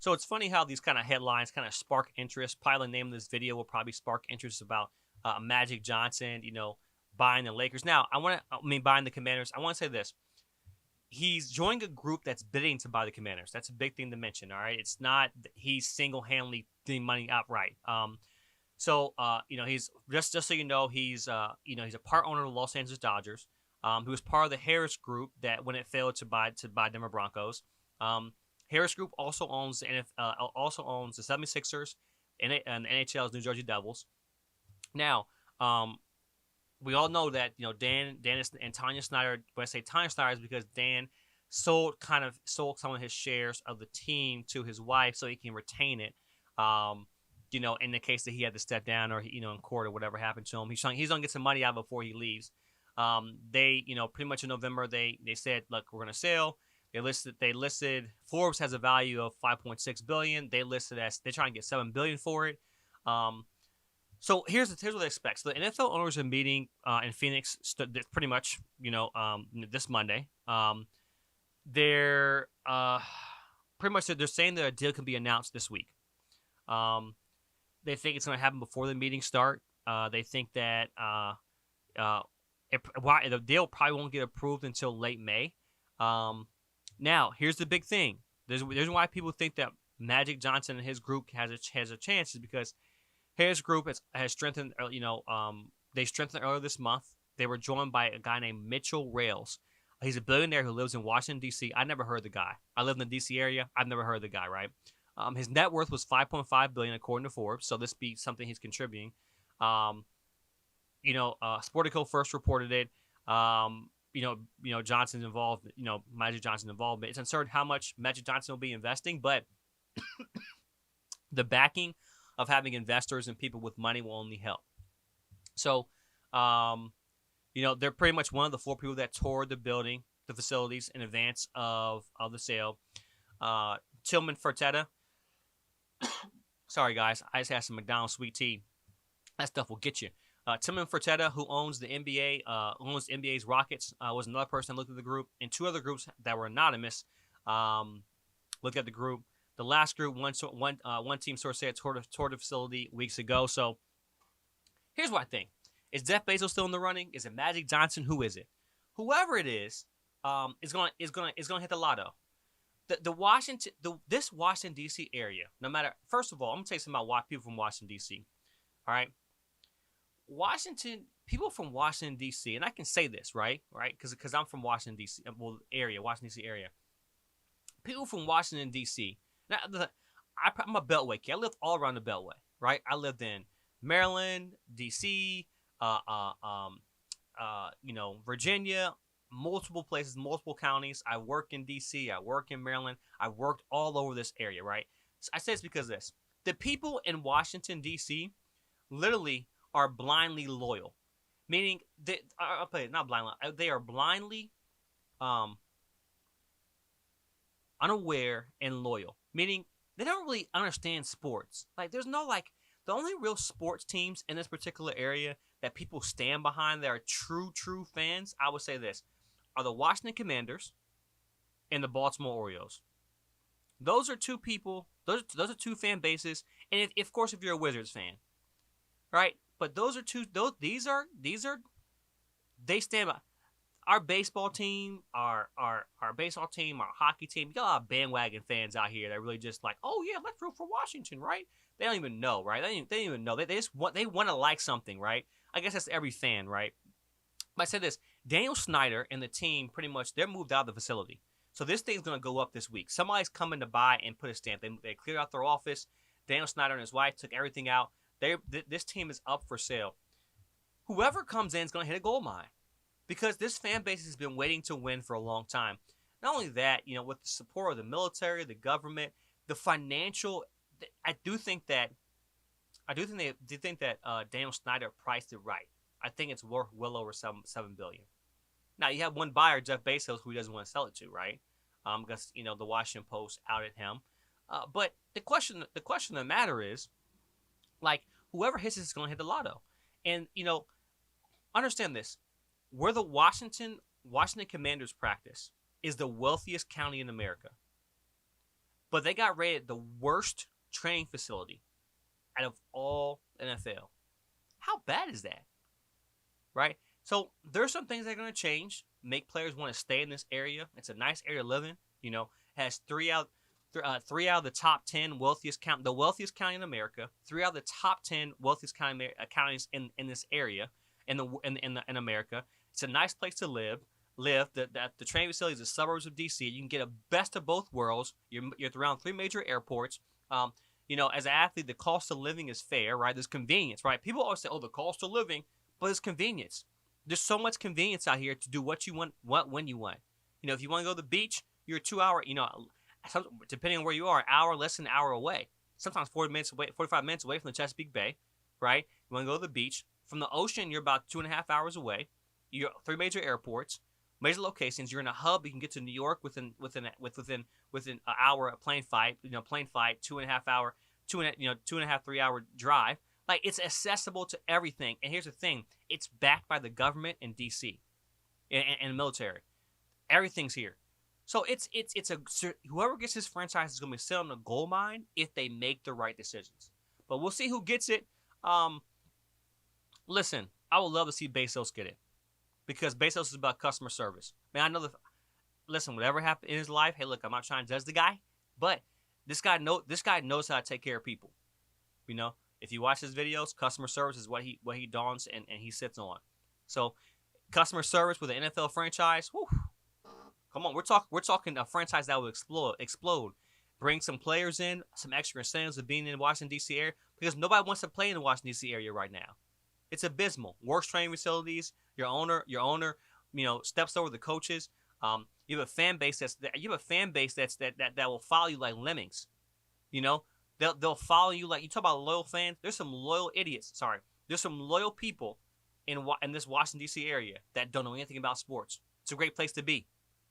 So it's funny how these kind of headlines kind of spark interest. Probably the name of this video will probably spark interest about Magic Johnson, buying the Lakers. Now, buying the Commanders. I want to say this. He's joining a group that's bidding to buy the Commanders. That's a big thing to mention. All right, it's not he's single handedly getting money outright. He's just so you know, he's a part owner of the Los Angeles Dodgers. He was part of the Harris Group that when it failed to buy Denver Broncos. Harris Group also owns the 76ers and NHL's New Jersey Devils. Now, we all know that Dan and Tanya Snyder. When I say Tanya Snyder, is because Dan sold some of his shares of the team to his wife so he can retain it. In the case that he had to step down or in court or whatever happened to him, he's gonna get some money out before he leaves. They pretty much in November they said, look, we're gonna sell. They listed Forbes has a value of 5.6 billion. They're trying to get 7 billion for it. So here's what they expect. So the NFL owners are meeting in Phoenix pretty much this Monday. They're pretty much they're saying that a deal can be announced this week. They think it's going to happen before the meetings start. They think that the deal probably won't get approved until late May. Now, here's the big thing. There's why people think that Magic Johnson and his group has a chance is because his group has strengthened. They strengthened earlier this month. They were joined by a guy named Mitchell Rales. He's a billionaire who lives in Washington, D.C. I never heard of the guy. I live in the D.C. area. I've never heard of the guy, right? His net worth was $5.5 billion according to Forbes, so this be something he's contributing. Sportico first reported it. Johnson's involved. Magic Johnson's involvement. It's uncertain how much Magic Johnson will be investing, but the backing of having investors and people with money will only help. So, they're pretty much one of the 4 people that toured the facilities in advance of the sale. Tillman Fertitta. Sorry, guys. I just had some McDonald's sweet tea. That stuff will get you. Tillman Fertitta, who owns the NBA, owns NBA's Rockets, was another person that looked at the group. And 2 other groups that were anonymous looked at the group. The last group, one team source said toured the facility weeks ago. So here's what I think: is Jeff Bezos still in the running? Is it Magic Johnson? Who is it? Whoever it is gonna hit the lotto. This Washington D.C. area. No matter, first of all, I'm gonna tell you something about people from Washington D.C. All right, people from Washington D.C. and I can say this right, because I'm from Washington D.C. Washington D.C. area. People from Washington D.C. Now, I'm a Beltway kid. I lived all around the Beltway, right? I lived in Maryland, D.C., Virginia, multiple places, multiple counties. I work in D.C., I work in Maryland. I worked all over this area, right? So I say this because of this. The people in Washington, D.C. literally are blindly loyal. Meaning, they are blindly unaware and loyal. Meaning, they don't really understand sports. Like, there's no, the only real sports teams in this particular area that people stand behind that are true fans, I would say this, are the Washington Commanders and the Baltimore Orioles. Those are 2 people, those are 2 fan bases, and of course if you're a Wizards fan, right? But those are 2, they stand by. Our baseball team, our hockey team, you got a lot of bandwagon fans out here that really just like, oh yeah, let's root for Washington, right? They don't even know, right? They don't even know. They just want to like something, right? I guess that's every fan, right? But I said this: Daniel Snyder and the team pretty much they're moved out of the facility, so this thing's gonna go up this week. Somebody's coming to buy and put a stamp. They cleared out their office. Daniel Snyder and his wife took everything out. This team is up for sale. Whoever comes in is gonna hit a gold mine. Because this fan base has been waiting to win for a long time. Not only that, with the support of the military, the government, the financial, I do think that Daniel Snyder priced it right. I think it's worth well over $7 billion. Now you have one buyer, Jeff Bezos, who he doesn't want to sell it to, right? Because the Washington Post outed him. But the question of the matter is, whoever hits this is going to hit the lotto, and understand this. Where the Washington Commanders practice is the wealthiest county in America. but they got rated the worst training facility out of all NFL. How bad is that? Right? So there's some things that are going to change, make players want to stay in this area. It's a nice area to live in. You know, has three out of the top 10 wealthiest the wealthiest county in America. 3 out of the top 10 wealthiest counties in this area in America. It's a nice place to live. The training facility is the suburbs of DC. You can get a best of both worlds. You're around 3 major airports. You know, as an athlete, the cost of living is fair, right? There's convenience, right? People always say, "Oh, the cost of living," but it's convenience. There's so much convenience out here to do what you want, when you want. You know, if you want to go to the beach, you're 2 hour. You know, depending on where you are, an hour, less than an hour away. Sometimes 40 minutes away, 45 minutes away from the Chesapeake Bay, right? You want to go to the beach. From the ocean, you're about 2.5 hours away. You're 3 major airports, major locations. You're in a hub. You can get to New York within an hour plane flight. You know, 2.5 hour, 2.5 3 hour drive. Like, it's accessible to everything. And here's the thing: it's backed by the government and DC and the military. Everything's here. So it's whoever gets this franchise is going to be set on a gold mine if they make the right decisions. But we'll see who gets it. Listen, I would love to see Bezos get it, because Bezos is about customer service. Man, I know listen, whatever happened in his life, hey, look, I'm not trying to judge the guy, but this guy knows how to take care of people. You know, if you watch his videos, customer service is what he dons and he sits on. So, customer service with an NFL franchise, whew, come on, we're talking a franchise that will explode. Bring some players in, some extra incentives of being in the Washington D.C. area, because nobody wants to play in the Washington D.C. area right now. It's abysmal. Worst training facilities. Your owner, you know, steps over the coaches. You have a fan base that will follow you like lemmings. You know, they'll follow you like, you talk about loyal fans. There's some loyal idiots. Sorry, there's some loyal people in this Washington D.C. area that don't know anything about sports. It's a great place to be.